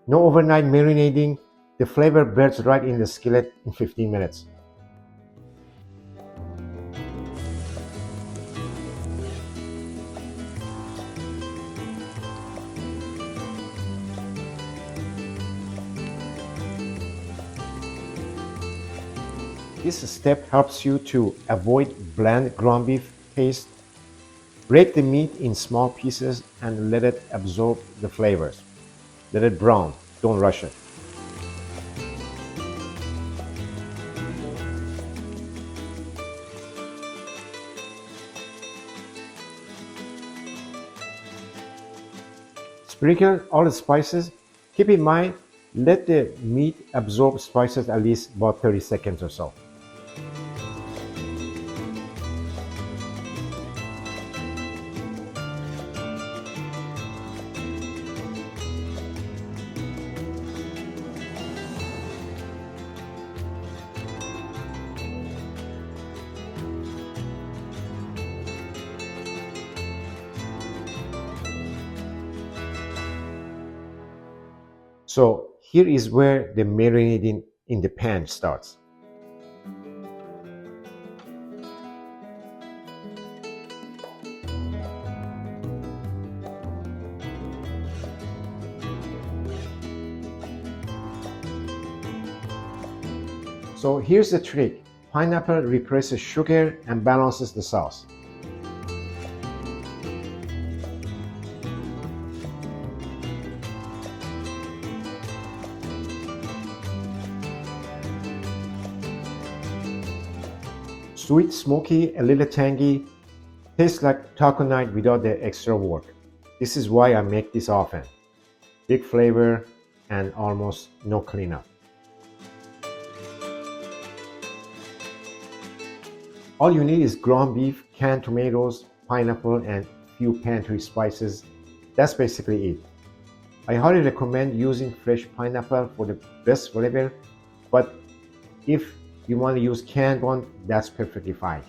No overnight marinating. The flavor bursts right in the skillet in 15 minutes. This step helps you to avoid bland ground beef paste. Break the meat in small pieces and let it absorb the flavors. Let it brown. Don't rush it. Sprinkle all the spices. Keep in mind, let the meat absorb spices at least about 30 seconds or so. So here is where the marinating in the pan starts. So here's the trick. Pineapple replaces sugar and balances the sauce. Sweet, smoky, a little tangy, tastes like taco night without the extra work. This is why I make this often. Big flavor and almost no cleanup. All you need is ground beef, canned tomatoes, pineapple, and few pantry spices. That's basically it. I highly recommend using fresh pineapple for the best flavor, but if you want to use canned one, that's perfectly fine.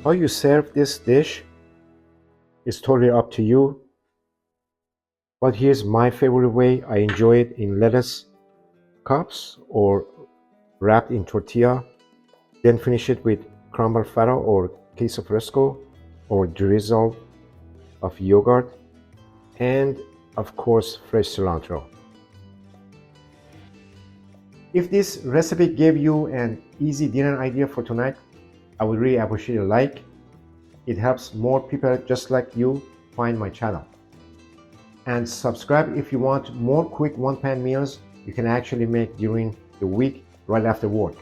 How you serve this dish is totally up to you, but here's my favorite way. I enjoy it in lettuce cups or wrapped in tortilla, then finish it with crumbled feta or queso fresco or drizzle of yogurt, and of course fresh cilantro. If this recipe gave you an easy dinner idea for tonight, I would really appreciate a like. It helps more people just like you find my channel. And subscribe if you want more quick one-pan meals you can actually make during the week right after work.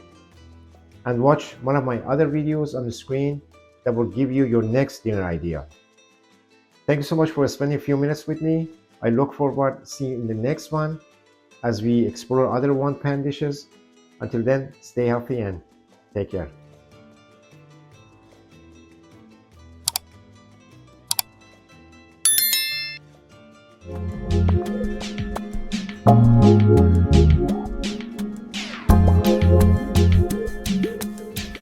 And watch one of my other videos on the screen that will give you your next dinner idea. Thank you so much for spending a few minutes with me. I look forward to seeing you in the next one as we explore other one-pan dishes. Until then, stay healthy and take care.